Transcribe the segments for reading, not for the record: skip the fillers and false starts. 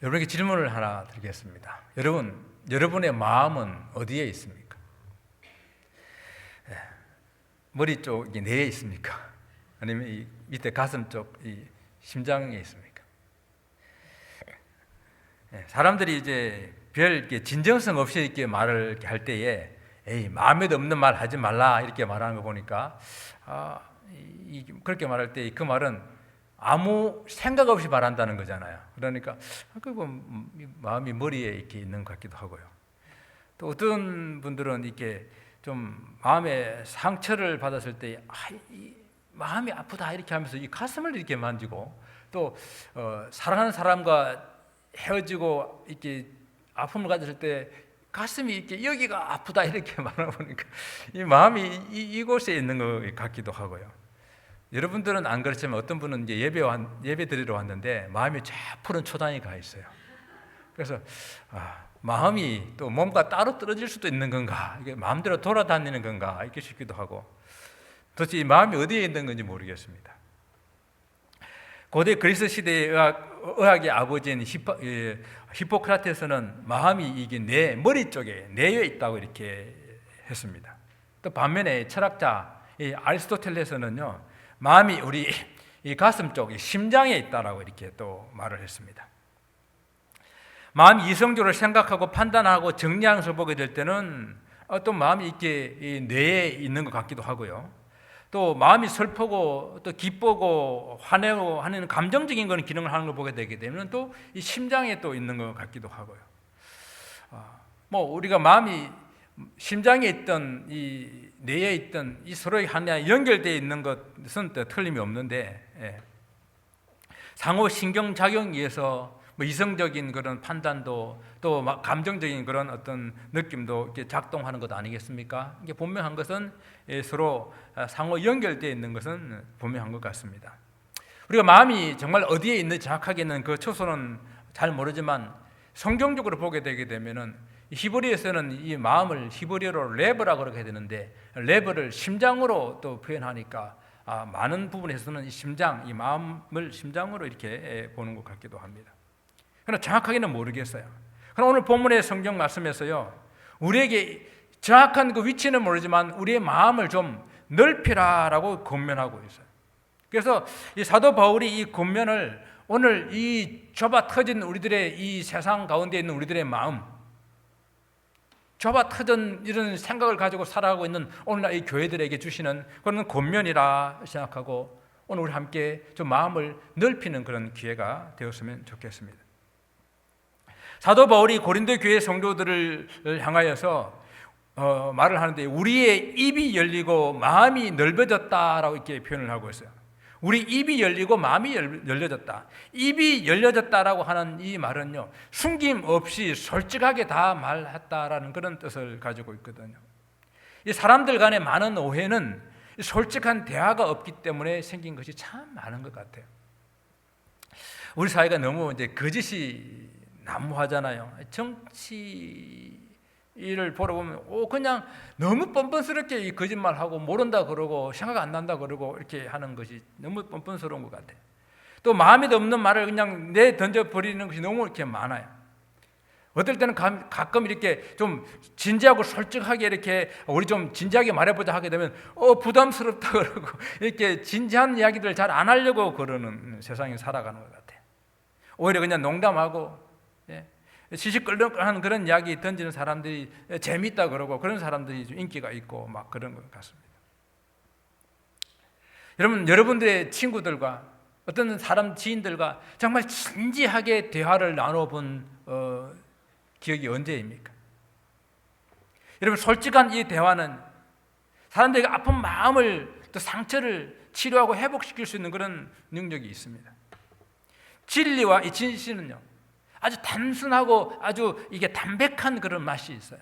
여러분에게 질문을 하나 드리겠습니다. 여러분의 마음은 어디에 있습니까? 머리 쪽이 뇌에 있습니까? 아니면 이 밑에 가슴 쪽, 이 심장에 있습니까? 사람들이 이제 별 진정성 없이 이렇게 말을 이렇게 할 때에 마음에도 없는 말 하지 말라 이렇게 말하는 거 보니까 그렇게 말할 때 그 말은 아무 생각 없이 말한다는 거잖아요. 그러니까 마음이 머리에 이렇게 있는 것 같기도 하고요. 또 어떤 분들은 이렇게 좀 마음에 상처를 받았을 때 마음이 아프다 이렇게 하면서 이 가슴을 이렇게 만지고 또 사랑하는 사람과 헤어지고 이렇게 아픔을 가졌을 때 가슴이 이렇게 여기가 아프다 이렇게 말하다 보니까 이 마음이 이곳에 있는 것 같기도 하고요. 여러분들은 안 그렇지만 어떤 분은 이제 예배 드리러 왔는데 마음이 쫙 푸른 초단이 가 있어요. 그래서 마음이 또 몸과 따로 떨어질 수도 있는 건가, 이게 마음대로 돌아다니는 건가 이렇게 싶기도 하고, 도대체 이 마음이 어디에 있는 건지 모르겠습니다. 고대 그리스 시대의 의학의 아버지인 히포크라테스는 마음이 이게 뇌 머리 쪽에 뇌에 있다고 이렇게 했습니다. 또 반면에 철학자 아리스토텔레스는요, 마음이 우리 이 가슴 쪽, 심장에 있다라고 이렇게 또 말을 했습니다. 마음이 이성적으로 생각하고 판단하고 정리하는 것을 보게 될 때는 또 마음이 이렇게 이 뇌에 있는 것 같기도 하고요. 또 마음이 슬프고 또 기쁘고 화내고 하는 감정적인 그런 기능을 하는 걸 보게 되게 되면 또 이 심장에 또 있는 것 같기도 하고요. 우리가 마음이 심장에 있던 이 뇌에 있던 이 서로의 하나 연결되어 있는 것은 틀림이 없는데, 상호 신경 작용에 의해서 이성적인 그런 판단도 또 감정적인 그런 어떤 느낌도 이렇게 작동하는 것 아니겠습니까? 이게 분명한 것은 서로 상호 연결되어 있는 것은 분명한 것 같습니다. 우리가 마음이 정말 어디에 있는지 정확하게는 그 초소는 잘 모르지만 성경적으로 보게 되게 되면은 히브리어에서는 이 마음을 히브리어로 레버라고 그렇게 되는데, 레버를 심장으로 또 표현하니까 많은 부분에서는 이 심장, 이 마음을 심장으로 이렇게 보는 것 같기도 합니다. 그러나 정확하게는 모르겠어요. 그럼 오늘 본문의 성경 말씀에서요, 우리에게 정확한 그 위치는 모르지만 우리의 마음을 좀 넓히라라고 권면하고 있어요. 그래서 이 사도 바울이 이 권면을 오늘 이 좁아 터진 우리들의 이 세상 가운데 있는 우리들의 마음, 좁아 터진 이런 생각을 가지고 살아가고 있는 오늘날 이 교회들에게 주시는 그런 권면이라 생각하고 오늘 우리 함께 좀 마음을 넓히는 그런 기회가 되었으면 좋겠습니다. 사도 바울이 고린도 교회 성도들을 향하여서 말을 하는데, 우리의 입이 열리고 마음이 넓어졌다라고 이렇게 표현을 하고 있어요. 우리 입이 열리고 마음이 열려졌다. 입이 열려졌다라고 하는 이 말은요, 숨김없이 솔직하게 다 말했다라는 그런 뜻을 가지고 있거든요. 이 사람들 간의 많은 오해는 솔직한 대화가 없기 때문에 생긴 것이 참 많은 것 같아요. 우리 사회가 너무 이제 거짓이 난무하잖아요. 정치를 보러 보면 그냥 너무 뻔뻔스럽게 이 거짓말하고 모른다 그러고 생각 안 난다 그러고 이렇게 하는 것이 너무 뻔뻔스러운 것 같아요. 또 마음에도 없는 말을 그냥 던져버리는 것이 너무 이렇게 많아요. 어떨 때는 가끔 이렇게 좀 진지하고 솔직하게 이렇게 우리 좀 진지하게 말해보자 하게 되면 부담스럽다 그러고 이렇게 진지한 이야기들을 잘 안 하려고 그러는 세상에 살아가는 것 같아요. 오히려 그냥 농담하고 시시껄렁한 그런 이야기 던지는 사람들이 재밌다 그러고 그런 사람들이 좀 인기가 있고 막 그런 것 같습니다. 여러분들의 친구들과 어떤 사람 지인들과 정말 진지하게 대화를 나눠본 기억이 언제입니까? 여러분, 솔직한 이 대화는 사람들에게 아픈 마음을 또 상처를 치료하고 회복시킬 수 있는 그런 능력이 있습니다. 진리와 이 진실은요, 아주 단순하고 아주 이게 담백한 그런 맛이 있어요.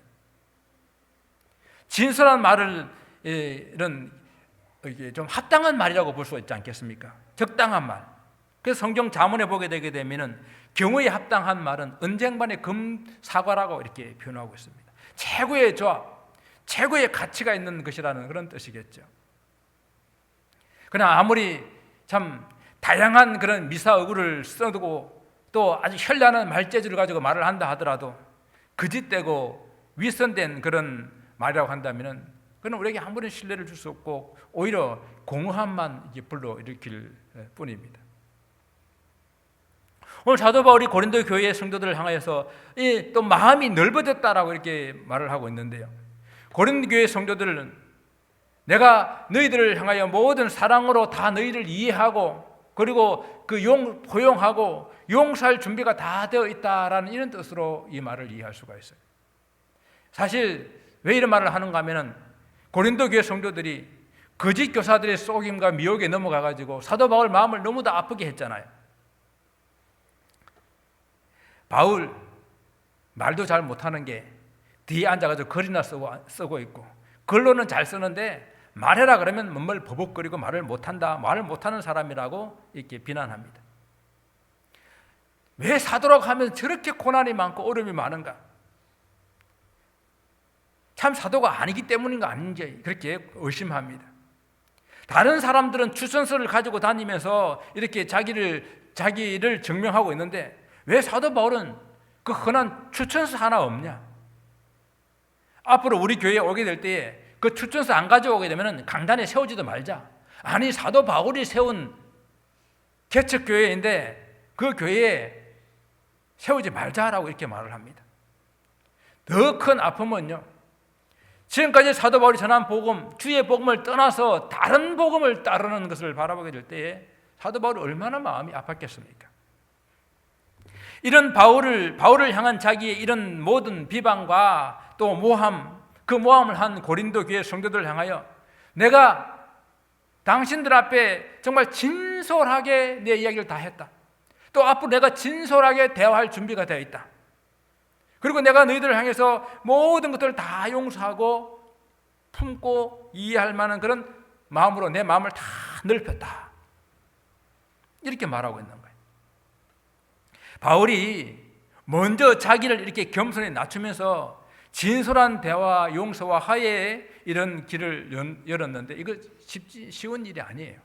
진솔한 말을 이런 이게 좀 합당한 말이라고 볼 수 있지 않겠습니까? 적당한 말. 그래서 성경 자문에 보게 되게 되면은 경우에 합당한 말은 은쟁반의 금사과라고 이렇게 표현하고 있습니다. 최고의 조합, 최고의 가치가 있는 것이라는 그런 뜻이겠죠. 그러나 아무리 참 다양한 그런 미사어구를 써두고 또 아주 현란한 말재주를 가지고 말을 한다 하더라도 거짓되고 위선된 그런 말이라고 한다면 그는 우리에게 아무런 신뢰를 줄 수 없고 오히려 공허함만 불러일으킬 뿐입니다. 오늘 사도 바울이 고린도 교회의 성도들을 향하여서 또 마음이 넓어졌다라고 이렇게 말을 하고 있는데요. 고린도 교회 성도들은 내가 너희들을 향하여 모든 사랑으로 다 너희를 이해하고 그리고 포용하고 용서할 준비가 다 되어 있다라는 이런 뜻으로 이 말을 이해할 수가 있어요. 사실 왜 이런 말을 하는가 하면은 고린도 교회 성도들이 거짓 교사들의 속임과 미혹에 넘어가 가지고 사도 바울 마음을 너무도 아프게 했잖아요. 바울 말도 잘 못하는 게 뒤에 앉아가지고 글이나 쓰고 있고 글로는 잘 쓰는데 말해라 그러면 뭔말 버벅거리고 말을 못한다, 말을 못하는 사람이라고 이렇게 비난합니다. 왜 사도라고 하면 저렇게 고난이 많고 어려움이 많은가? 참 사도가 아니기 때문인가 아닌지 그렇게 의심합니다. 다른 사람들은 추천서를 가지고 다니면서 이렇게 자기를 증명하고 있는데 왜 사도 바울은 그 흔한 추천서 하나 없냐? 앞으로 우리 교회에 오게 될 때에 그 추천서 안 가져오게 되면 강단에 세우지도 말자. 아니 사도 바울이 세운 개척교회인데 그 교회에 세우지 말자라고 이렇게 말을 합니다. 더 큰 아픔은요, 지금까지 사도 바울이 전한 복음, 주의 복음을 떠나서 다른 복음을 따르는 것을 바라보게 될 때에 사도 바울이 얼마나 마음이 아팠겠습니까? 이런 바울을 향한 자기의 이런 모든 비방과 또 모함, 그 모함을 한 고린도 교회 성도들을 향하여 내가 당신들 앞에 정말 진솔하게 내 이야기를 다 했다. 또 앞으로 내가 진솔하게 대화할 준비가 되어 있다. 그리고 내가 너희들을 향해서 모든 것들을 다 용서하고 품고 이해할 만한 그런 마음으로 내 마음을 다 넓혔다. 이렇게 말하고 있는 거예요. 바울이 먼저 자기를 이렇게 겸손히 낮추면서 진솔한 대화, 용서와 화해의 이런 길을 열었는데 이거 쉬운 일이 아니에요.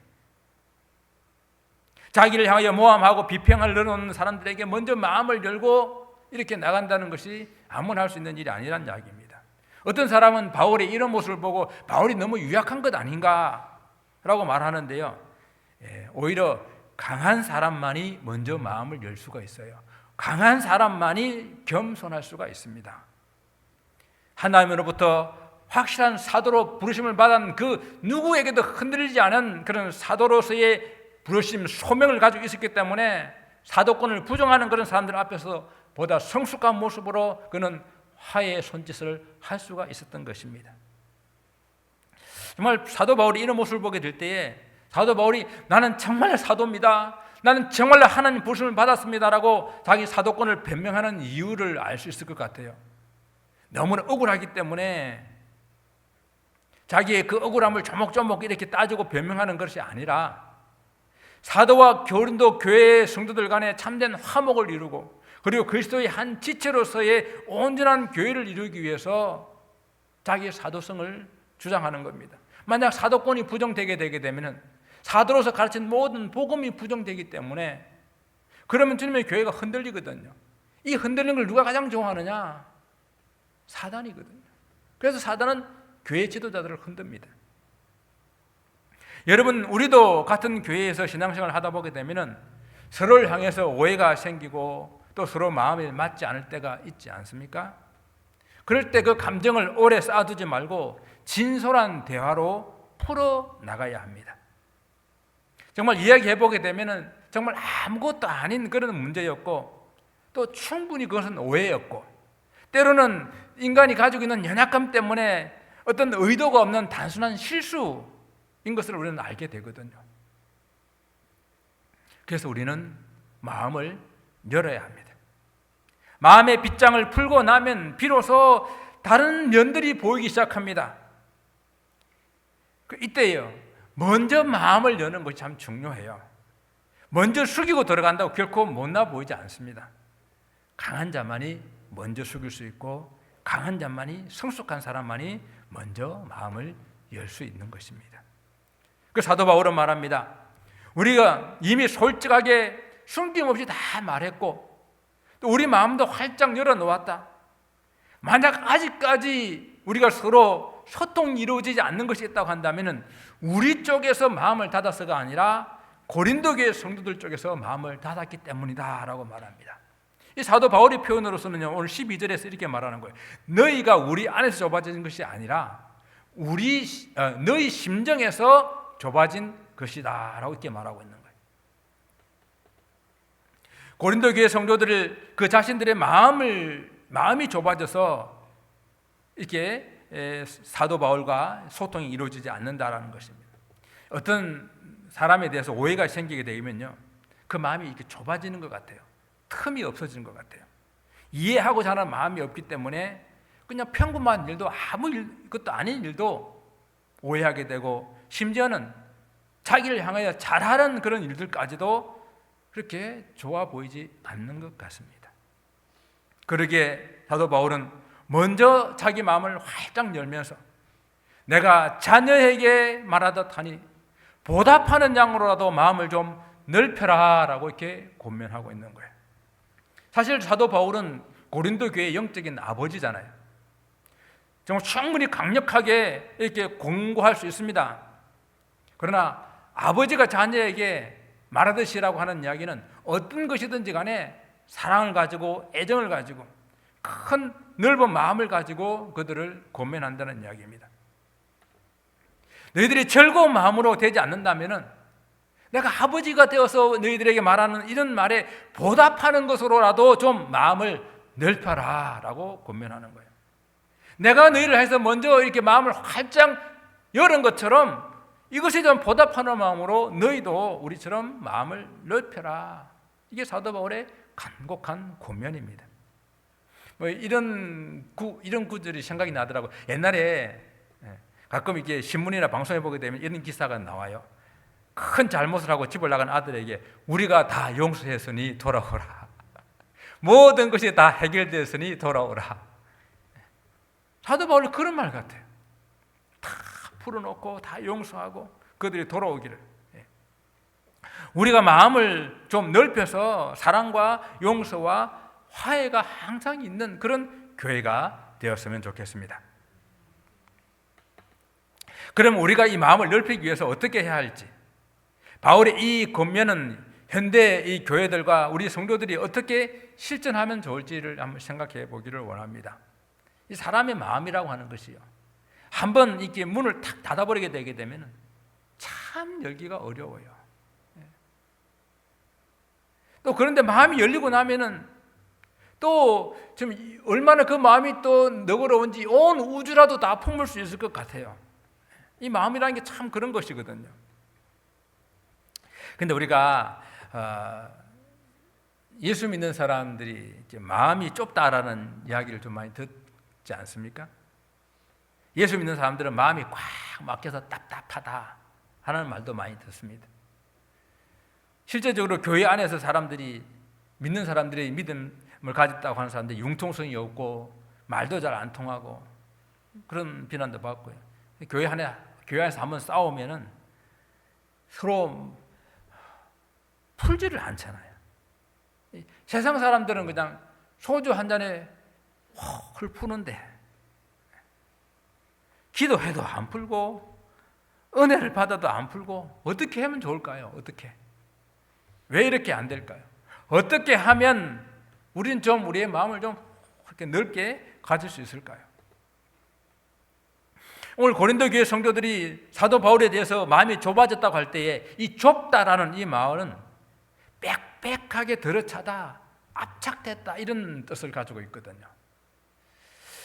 자기를 향하여 모함하고 비평을 늘어놓는 사람들에게 먼저 마음을 열고 이렇게 나간다는 것이 아무나 할 수 있는 일이 아니라는 이야기입니다. 어떤 사람은 바울의 이런 모습을 보고 바울이 너무 유약한 것 아닌가 라고 말하는데요, 오히려 강한 사람만이 먼저 마음을 열 수가 있어요. 강한 사람만이 겸손할 수가 있습니다. 하나님으로부터 확실한 사도로 부르심을 받은 그 누구에게도 흔들리지 않은 그런 사도로서의 부르심, 소명을 가지고 있었기 때문에 사도권을 부정하는 그런 사람들 앞에서 보다 성숙한 모습으로 그는 화해의 손짓을 할 수가 있었던 것입니다. 정말 사도 바울이 이런 모습을 보게 될 때에 사도 바울이 나는 정말 사도입니다, 나는 정말로 하나님 부르심을 받았습니다라고 자기 사도권을 변명하는 이유를 알 수 있을 것 같아요. 너무나 억울하기 때문에 자기의 그 억울함을 조목조목 이렇게 따지고 변명하는 것이 아니라 사도와 고린도 교회의 성도들 간에 참된 화목을 이루고 그리고 그리스도의 한 지체로서의 온전한 교회를 이루기 위해서 자기의 사도성을 주장하는 겁니다. 만약 사도권이 부정되게 되게 되면 사도로서 가르친 모든 복음이 부정되기 때문에 그러면 주님의 교회가 흔들리거든요. 이 흔들리는 걸 누가 가장 좋아하느냐? 사단이거든요. 그래서 사단은 교회 지도자들을 흔듭니다. 여러분, 우리도 같은 교회에서 신앙생활을 하다 보게 되면 서로를 향해서 오해가 생기고 또 서로 마음이 맞지 않을 때가 있지 않습니까? 그럴 때 그 감정을 오래 쌓아두지 말고 진솔한 대화로 풀어나가야 합니다. 정말 이야기해보게 되면 정말 아무것도 아닌 그런 문제였고 또 충분히 그것은 오해였고 때로는 인간이 가지고 있는 연약함 때문에 어떤 의도가 없는 단순한 실수인 것을 우리는 알게 되거든요. 그래서 우리는 마음을 열어야 합니다. 마음의 빗장을 풀고 나면 비로소 다른 면들이 보이기 시작합니다. 이때요, 먼저 마음을 여는 것이 참 중요해요. 먼저 숙이고 들어간다고 결코 못나 보이지 않습니다. 강한 자만이 먼저 숙일 수 있고 강한 자만이, 성숙한 사람만이 먼저 마음을 열 수 있는 것입니다. 그 사도 바울은 말합니다. 우리가 이미 솔직하게 숨김없이 다 말했고 또 우리 마음도 활짝 열어놓았다. 만약 아직까지 우리가 서로 소통이 이루어지지 않는 것이 있다고 한다면 우리 쪽에서 마음을 닫아서가 아니라 고린도 교회 성도들 쪽에서 마음을 닫았기 때문이다 라고 말합니다. 이 사도 바울의 표현으로서는요, 오늘 12절에서 이렇게 말하는 거예요. 너희가 우리 안에서 좁아진 것이 아니라 너희 심정에서 좁아진 것이다 라고 이렇게 말하고 있는 거예요. 고린도 교회 성도들을 그 자신들의 마음이 좁아져서 이렇게 사도 바울과 소통이 이루어지지 않는다라는 것입니다. 어떤 사람에 대해서 오해가 생기게 되면요, 그 마음이 이렇게 좁아지는 것 같아요. 틈이 없어지는 것 같아요. 이해하고자 하는 마음이 없기 때문에 그냥 평범한 일도 그것도 아닌 일도 오해하게 되고 심지어는 자기를 향하여 잘하는 그런 일들까지도 그렇게 좋아 보이지 않는 것 같습니다. 그러기에 사도 바울은 먼저 자기 마음을 활짝 열면서 내가 자녀에게 말하듯 하니 보답하는 양으로라도 마음을 좀 넓혀라 라고 이렇게 권면하고 있는 거예요. 사실 사도 바울은 고린도 교회의 영적인 아버지잖아요. 정말 충분히 강력하게 이렇게 공고할 수 있습니다. 그러나 아버지가 자녀에게 말하듯이라고 하는 이야기는 어떤 것이든지 간에 사랑을 가지고 애정을 가지고 큰 넓은 마음을 가지고 그들을 권면한다는 이야기입니다. 너희들이 즐거운 마음으로 되지 않는다면 내가 아버지가 되어서 너희들에게 말하는 이런 말에 보답하는 것으로라도 좀 마음을 넓혀라 라고 권면하는 거예요. 내가 너희를 해서 먼저 이렇게 마음을 활짝 열은 것처럼 이것에 좀 보답하는 마음으로 너희도 우리처럼 마음을 넓혀라. 이게 사도 바울의 간곡한 권면입니다. 이런 구절이 생각이 나더라고요. 옛날에 가끔 이렇게 신문이나 방송에 보게 되면 이런 기사가 나와요. 큰 잘못을 하고 집을 나간 아들에게 우리가 다 용서했으니 돌아오라. 모든 것이 다 해결되었으니 돌아오라. 사도 바울은 그런 말 같아요. 다 풀어놓고 다 용서하고 그들이 돌아오기를. 우리가 마음을 좀 넓혀서 사랑과 용서와 화해가 항상 있는 그런 교회가 되었으면 좋겠습니다. 그럼 우리가 이 마음을 넓히기 위해서 어떻게 해야 할지, 바울의 이 권면은 현대 이 교회들과 우리 성도들이 어떻게 실천하면 좋을지를 한번 생각해 보기를 원합니다. 이 사람의 마음이라고 하는 것이요, 한번 이렇게 문을 탁 닫아버리게 되게 되면 참 열기가 어려워요. 또 그런데 마음이 열리고 나면은 또 지금 얼마나 그 마음이 또 너그러운지 온 우주라도 다 품을 수 있을 것 같아요. 이 마음이라는 게 참 그런 것이거든요. 근데 우리가 예수 믿는 사람들이 이제 마음이 좁다라는 이야기를 좀 많이 듣지 않습니까? 예수 믿는 사람들은 마음이 꽉 막혀서 답답하다 하는 말도 많이 듣습니다. 실제적으로 교회 안에서 믿는 사람들이 믿음을 가졌다고 하는 사람들이 융통성이 없고 말도 잘 안 통하고 그런 비난도 받고요. 교회 안에서 한번 싸우면은 서로 풀지를 않잖아요. 세상 사람들은 그냥 소주 한 잔에 헐 푸는데 기도해도 안 풀고 은혜를 받아도 안 풀고 어떻게 하면 좋을까요? 어떻게? 왜 이렇게 안 될까요? 어떻게 하면 우리는 좀 우리의 마음을 좀 그렇게 넓게 가질 수 있을까요? 오늘 고린도 교회 성도들이 사도 바울에 대해서 마음이 좁아졌다고 할 때에 이 좁다라는 이 마음은 빽빽하게 들어차다, 압착됐다 이런 뜻을 가지고 있거든요.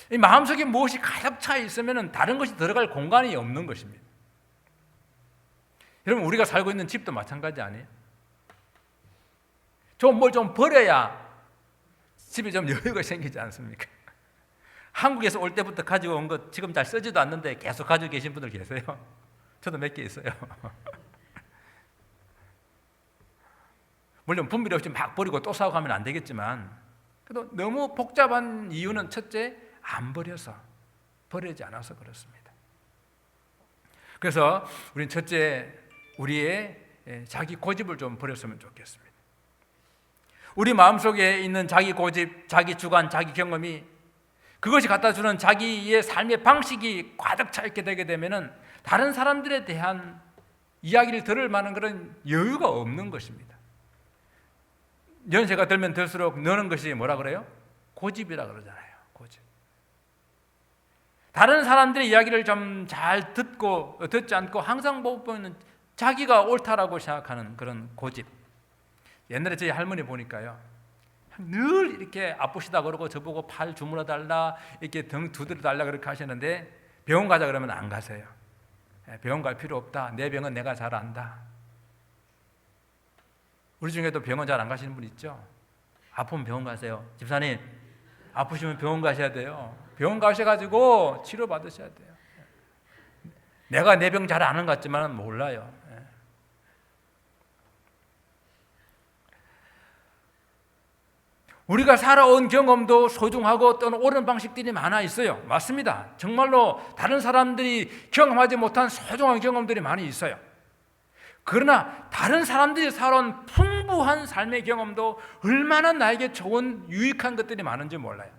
이 마음속에 무엇이 가득 차 있으면 다른 것이 들어갈 공간이 없는 것입니다. 여러분, 우리가 살고 있는 집도 마찬가지 아니에요? 뭘 좀 버려야 집에 좀 여유가 생기지 않습니까? 한국에서 올 때부터 가지고 온 것 지금 잘 쓰지도 않는데 계속 가지고 계신 분들 계세요. 저도 몇 개 있어요. 물론 분별 없이 막 버리고 또 사고 하면 안 되겠지만 그래도 너무 복잡한 이유는 첫째, 안 버려서, 버리지 않아서 그렇습니다. 그래서 우리는 첫째, 우리의 자기 고집을 좀 버렸으면 좋겠습니다. 우리 마음속에 있는 자기 고집, 자기 주관, 자기 경험이 그것이 갖다 주는 자기의 삶의 방식이 가득 차 있게 되게 되면은 다른 사람들에 대한 이야기를 들을 만한 그런 여유가 없는 것입니다. 연세가 들면 들수록 느는 것이 뭐라 그래요? 고집이라 그러잖아요. 고집. 다른 사람들의 이야기를 좀 잘 듣지 않고 항상 보면 자기가 옳다라고 생각하는 그런 고집. 옛날에 저희 할머니 보니까요, 늘 이렇게 아프시다 그러고 저보고 팔 주물러 달라, 이렇게 등 두드려 달라 그렇게 하시는데 병원 가자 그러면 안 가세요. 병원 갈 필요 없다. 내 병은 내가 잘 안다. 우리 중에도 병원 잘 안 가시는 분 있죠? 아프면 병원 가세요. 집사님, 아프시면 병원 가셔야 돼요. 병원 가셔가지고 치료 받으셔야 돼요. 내가 내 병 잘 아는 것 같지만 몰라요. 우리가 살아온 경험도 소중하고 또는 옳은 방식들이 많아 있어요. 맞습니다. 정말로 다른 사람들이 경험하지 못한 소중한 경험들이 많이 있어요. 그러나 다른 사람들이 살아온 풍부한 삶의 경험도 얼마나 나에게 좋은 유익한 것들이 많은지 몰라요.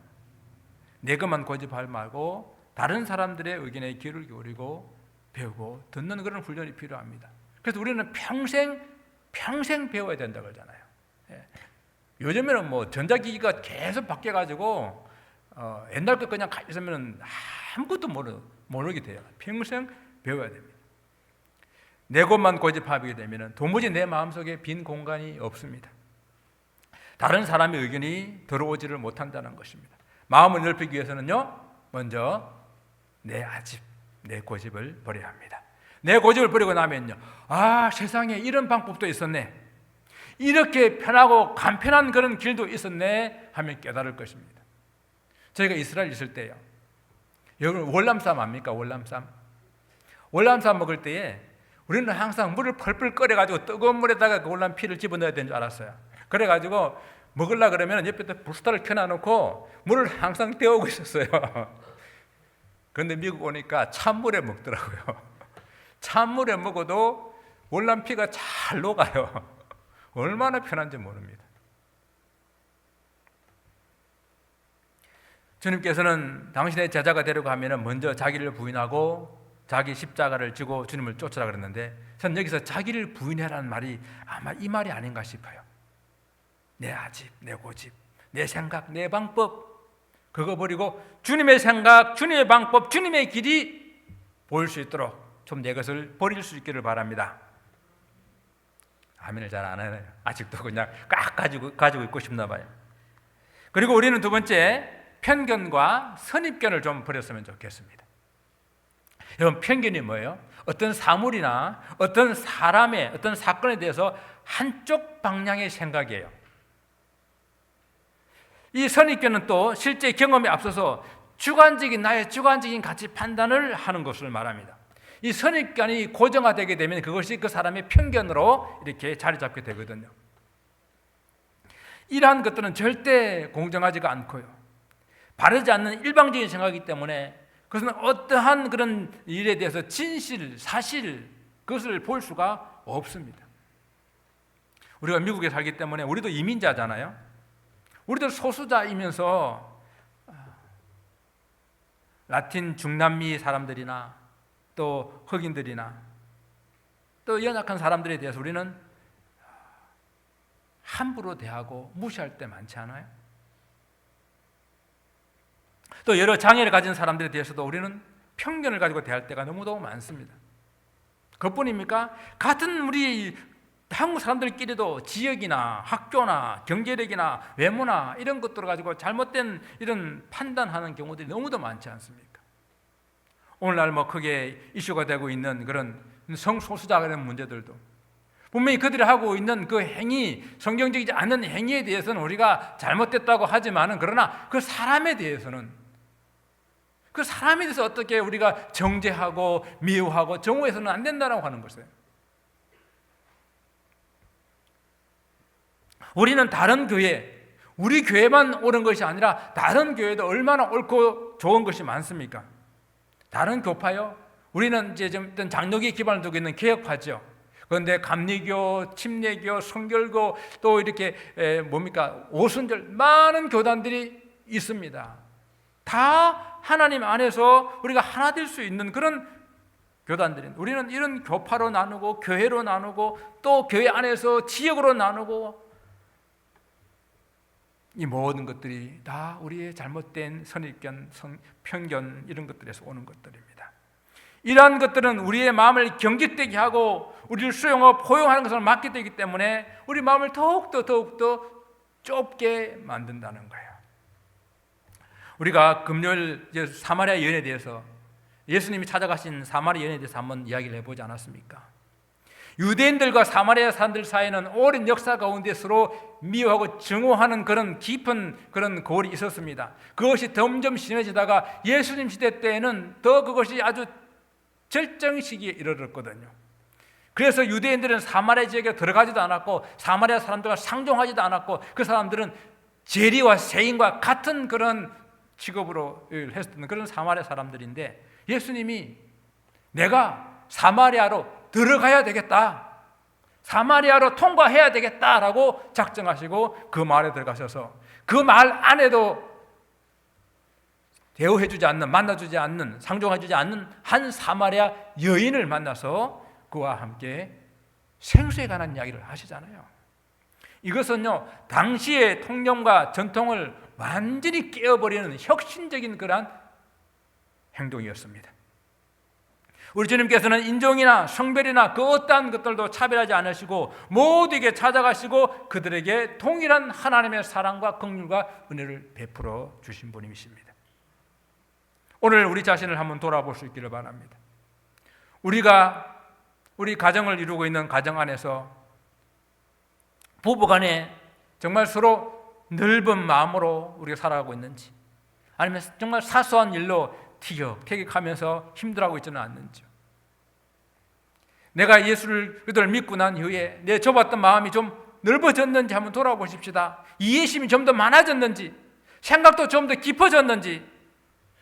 내 것만 고집하지 말고 다른 사람들의 의견에 귀를 기울이고 배우고 듣는 그런 훈련이 필요합니다. 그래서 우리는 평생 배워야 된다고 그러잖아요. 요즘에는 뭐 전자기기가 계속 바뀌어가지고 옛날 것 그냥 가지고 있으면 아무것도 모르게 돼요. 평생 배워야 됩니다. 내 것만 고집하게 되면 도무지 내 마음속에 빈 공간이 없습니다. 다른 사람의 의견이 들어오지를 못한다는 것입니다. 마음을 넓히기 위해서는요, 먼저 내 아집, 내 고집을 버려야 합니다. 내 고집을 버리고 나면요, 세상에 이런 방법도 있었네, 이렇게 편하고 간편한 그런 길도 있었네 하면 깨달을 것입니다. 저희가 이스라엘 있을 때요, 여러분 월남쌈 압니까? 월남쌈 먹을 때에 우리는 항상 물을 펄펄 끓여가지고 뜨거운 물에다가 그 월남 피를 집어넣어야 되는 줄 알았어요. 그래가지고 먹으려고 그러면 옆에다 불스타를 켜놔놓고 물을 항상 데우고 있었어요. 그런데 미국 오니까 찬물에 먹더라고요. 찬물에 먹어도 월남 피가 잘 녹아요. 얼마나 편한지 모릅니다. 주님께서는 당신의 제자가 되려고 하면 먼저 자기를 부인하고 자기 십자가를 지고 주님을 쫓으라 그랬는데, 저는 여기서 자기를 부인해라는 말이 아마 이 말이 아닌가 싶어요. 내 아집, 내 고집, 내 생각, 내 방법, 그거 버리고 주님의 생각, 주님의 방법, 주님의 길이 보일 수 있도록 좀 내 것을 버릴 수 있기를 바랍니다. 아멘을 잘 안 하네요. 아직도 그냥 꽉 가지고 있고 싶나 봐요. 그리고 우리는 두 번째, 편견과 선입견을 좀 버렸으면 좋겠습니다. 여러분, 편견이 뭐예요? 어떤 사물이나 어떤 사람의 어떤 사건에 대해서 한쪽 방향의 생각이에요. 이 선입견은 또 실제 경험에 앞서서 나의 주관적인 가치 판단을 하는 것을 말합니다. 이 선입견이 고정화되게 되면 그것이 그 사람의 편견으로 이렇게 자리 잡게 되거든요. 이러한 것들은 절대 공정하지가 않고요, 바르지 않는 일방적인 생각이기 때문에 그것은 어떠한 그런 일에 대해서 진실, 사실 그것을 볼 수가 없습니다. 우리가 미국에 살기 때문에 우리도 이민자잖아요. 우리도 소수자이면서 라틴 중남미 사람들이나 또 흑인들이나 또 연약한 사람들에 대해서 우리는 함부로 대하고 무시할 때 많지 않아요? 또 여러 장애를 가진 사람들에 대해서도 우리는 편견을 가지고 대할 때가 너무도 많습니다. 그것뿐입니까? 같은 우리 한국 사람들끼리도 지역이나 학교나 경제력이나 외모나 이런 것들을 가지고 잘못된 이런 판단하는 경우들이 너무도 많지 않습니까? 오늘날 크게 이슈가 되고 있는 그런 성소수자에 대한 문제들도 분명히 그들이 하고 있는 그 행위, 성경적이지 않은 행위에 대해서는 우리가 잘못됐다고 하지만은, 그러나 그 사람에 대해서 어떻게 우리가 정죄하고 미워하고 정오해서는 안 된다고 하는 것이에요. 우리는 다른 교회, 우리 교회만 옳은 것이 아니라 다른 교회도 얼마나 옳고 좋은 것이 많습니까? 다른 교파요? 우리는 이제 좀 어떤 장로기에 기반을 두고 있는 개혁파죠. 그런데 감리교, 침례교, 성결교 또 이렇게 오순절 많은 교단들이 있습니다. 다 하나님 안에서 우리가 하나 될 수 있는 그런 교단들인, 우리는 이런 교파로 나누고 교회로 나누고 또 교회 안에서 지역으로 나누고, 이 모든 것들이 다 우리의 잘못된 선입견, 편견 이런 것들에서 오는 것들입니다. 이러한 것들은 우리의 마음을 경직되게 하고 우리를 수용하고 포용하는 것을 막게 되기 때문에 우리 마음을 더욱더 좁게 만든다는 거예요. 우리가 금요일 사마리아 여인에 대해서, 예수님이 찾아가신 사마리아 여인에 대해서 한번 이야기를 해보지 않았습니까? 유대인들과 사마리아 사람들 사이에는 오랜 역사 가운데 서로 미워하고 증오하는 그런 깊은 그런 고울이 있었습니다. 그것이 점점 심해지다가 예수님 시대 때에는 더 그것이 아주 절정 시기에 이르렀거든요. 그래서 유대인들은 사마리아 지역에 들어가지도 않았고 사마리아 사람들과 상종하지도 않았고 그 사람들은 재리와 세인과 같은 그런 직업으로 했었던 그런 사마리아 사람들인데, 예수님이 내가 사마리아로 들어가야 되겠다, 사마리아로 통과해야 되겠다라고 작정하시고 그 마을에 들어가셔서 그 마을 안에도 대우해주지 않는, 만나주지 않는, 상종해주지 않는 한 사마리아 여인을 만나서 그와 함께 생수에 관한 이야기를 하시잖아요. 이것은요, 당시의 통념과 전통을 완전히 깨어버리는 혁신적인 그러한 행동이었습니다. 우리 주님께서는 인종이나 성별이나 그 어떠한 것들도 차별하지 않으시고 모두에게 찾아가시고 그들에게 동일한 하나님의 사랑과 긍휼과 은혜를 베풀어 주신 분이십니다. 오늘 우리 자신을 한번 돌아볼 수 있기를 바랍니다. 우리 가정을 이루고 있는 가정 안에서 부부간에 정말 서로 넓은 마음으로 우리가 살아가고 있는지, 아니면 정말 사소한 일로 티격태격하면서 힘들어하고 있지는 않는지, 내가 예수를 믿고 난 이후에 내 좁았던 마음이 좀 넓어졌는지 한번 돌아보십시다. 이해심이 좀 더 많아졌는지, 생각도 좀 더 깊어졌는지,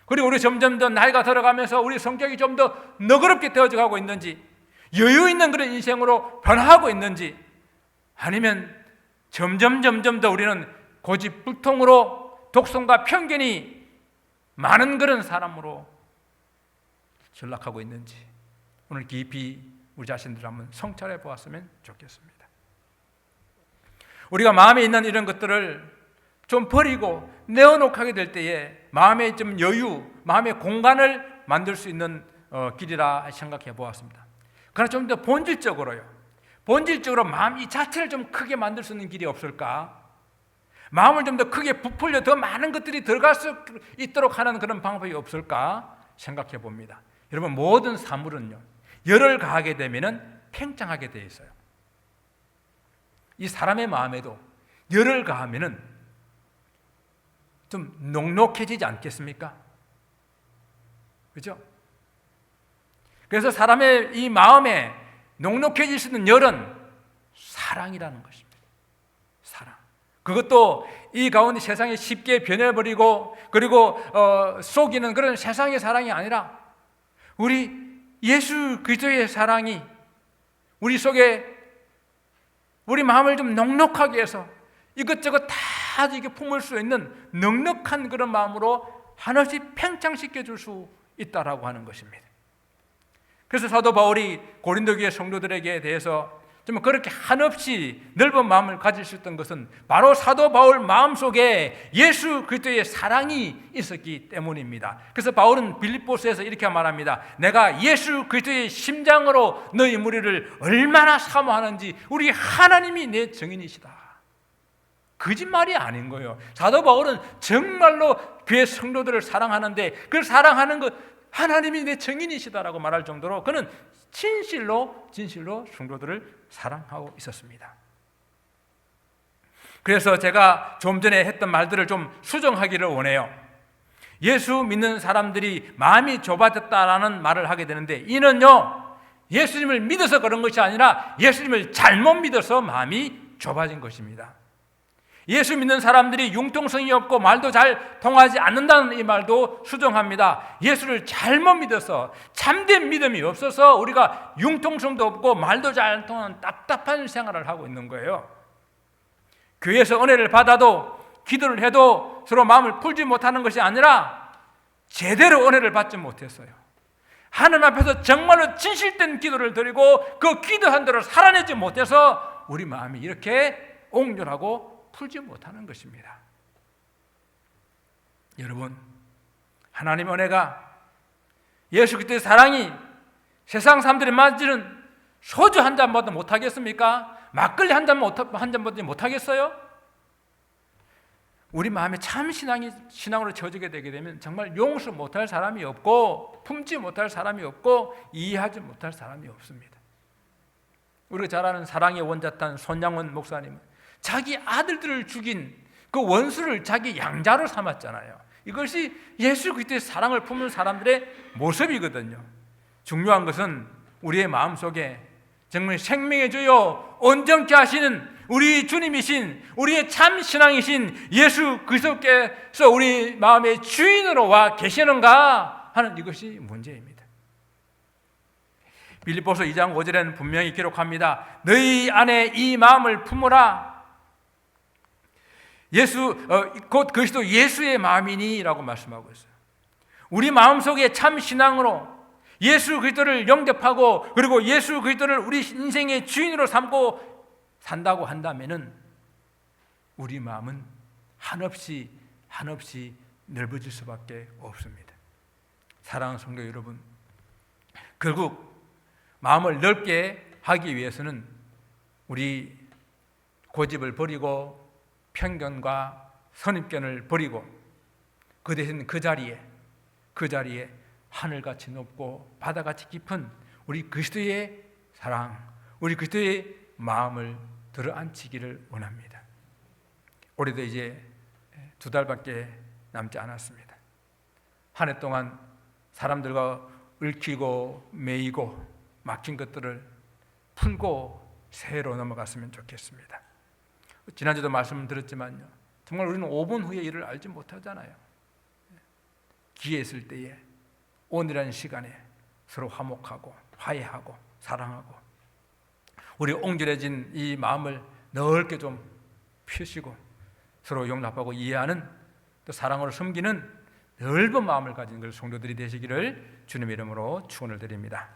그리고 우리 점점 더 나이가 들어가면서 우리 성격이 좀 더 너그럽게 되어져 가고 있는지, 여유 있는 그런 인생으로 변화하고 있는지, 아니면 점점 더 우리는 고집불통으로 독선과 편견이 많은 그런 사람으로 전락하고 있는지, 오늘 깊이 우리 자신들 한번 성찰해 보았으면 좋겠습니다. 우리가 마음에 있는 이런 것들을 좀 버리고 내어놓게 될 때에 마음의 좀 여유, 마음의 공간을 만들 수 있는 길이라 생각해 보았습니다. 그러나 좀 더 본질적으로 마음 이 자체를 좀 크게 만들 수 있는 길이 없을까? 마음을 좀 더 크게 부풀려 더 많은 것들이 들어갈 수 있도록 하는 그런 방법이 없을까 생각해 봅니다. 여러분, 모든 사물은요, 열을 가하게 되면 팽창하게 되어 있어요. 이 사람의 마음에도 열을 가하면 좀 녹록해지지 않겠습니까? 그렇죠? 그래서 사람의 이 마음에 녹록해질 수 있는 열은 사랑이라는 것입니다. 사랑. 그것도 이 가운데 세상에 쉽게 변해버리고 그리고 속이는 그런 세상의 사랑이 아니라 우리 예수 그리스도의 사랑이 우리 속에 우리 마음을 좀 넉넉하게 해서 이것저것 다 이렇게 품을 수 있는 넉넉한 그런 마음으로 하나씩 팽창시켜 줄 수 있다라고 하는 것입니다. 그래서 사도 바울이 고린도 교회 성도들에게 대해서 좀 그렇게 한없이 넓은 마음을 가질 수 있던 것은 바로 사도 바울 마음속에 예수 그리스도의 사랑이 있었기 때문입니다. 그래서 바울은 빌립보서에서 이렇게 말합니다. 내가 예수 그리스도의 심장으로 너희 무리를 얼마나 사모하는지 우리 하나님이 내 증인이시다. 거짓말이 아닌 거예요. 사도 바울은 정말로 교회 성도들을 사랑하는데 그 사랑하는 것 하나님이 내 증인이시다라고 말할 정도로 그는 진실로 성도들을 사랑하고 있었습니다. 그래서 제가 좀 전에 했던 말들을 좀 수정하기를 원해요. 예수 믿는 사람들이 마음이 좁아졌다라는 말을 하게 되는데 이는요, 예수님을 믿어서 그런 것이 아니라 예수님을 잘못 믿어서 마음이 좁아진 것입니다. 예수 믿는 사람들이 융통성이 없고 말도 잘 통하지 않는다는 이 말도 수정합니다. 예수를 잘못 믿어서, 참된 믿음이 없어서 우리가 융통성도 없고 말도 잘 통하는 답답한 생활을 하고 있는 거예요. 교회에서 은혜를 받아도, 기도를 해도 서로 마음을 풀지 못하는 것이 아니라 제대로 은혜를 받지 못했어요. 하나님 앞에서 정말로 진실된 기도를 드리고 그 기도한 대로 살아내지 못해서 우리 마음이 이렇게 옹졸하고 풀지 못하는 것입니다. 여러분, 하나님의 은혜가, 예수 그리스도의 사랑이 세상 사람들이 마시는 소주 한 잔보다 못하겠습니까? 막걸리 한 잔보다 못하겠어요? 우리 마음에 참 신앙으로 채워지게 되게 되면 정말 용서 못할 사람이 없고, 품지 못할 사람이 없고, 이해하지 못할 사람이 없습니다. 우리가 잘 아는 사랑의 원자탄 손양원 목사님은 자기 아들들을 죽인 그 원수를 자기 양자로 삼았잖아요. 이것이 예수 그리스도의 사랑을 품는 사람들의 모습이거든요. 중요한 것은 우리의 마음속에 정말 생명의 주요 온전케 하시는 우리 주님이신, 우리의 참 신앙이신 예수 그리스도께서 우리 마음의 주인으로 와 계시는가 하는 이것이 문제입니다. 빌립보서 2장 5절에는 분명히 기록합니다. 너희 안에 이 마음을 품으라. 곧 그리스도 예수의 마음이니 라고 말씀하고 있어요. 우리 마음속에 참 신앙으로 예수 그리스도를 영접하고, 그리고 예수 그리스도를 우리 인생의 주인으로 삼고 산다고 한다면은 우리 마음은 한없이 넓어질 수밖에 없습니다. 사랑하는 성도 여러분, 결국 마음을 넓게 하기 위해서는 우리 고집을 버리고 편견과 선입견을 버리고 그 대신 그 자리에 하늘같이 높고 바다같이 깊은 우리 그리스도의 사랑, 우리 그리스도의 마음을 들어앉히기를 원합니다. 올해도 이제 2달밖에 남지 않았습니다. 한 해 동안 사람들과 얽히고 매이고 막힌 것들을 풀고 새해로 넘어갔으면 좋겠습니다. 지난주도 말씀드렸지만요, 정말 우리는 5분 후에 일을 알지 못하잖아요. 기회 있을 때에 오늘이라는 시간에 서로 화목하고 화해하고 사랑하고 우리 옹졸해진 이 마음을 넓게 좀 펴시고 서로 용납하고 이해하는, 또 사랑으로 섬기는 넓은 마음을 가진 성도들이 되시기를 주님의 이름으로 축원을 드립니다.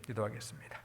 기도하겠습니다.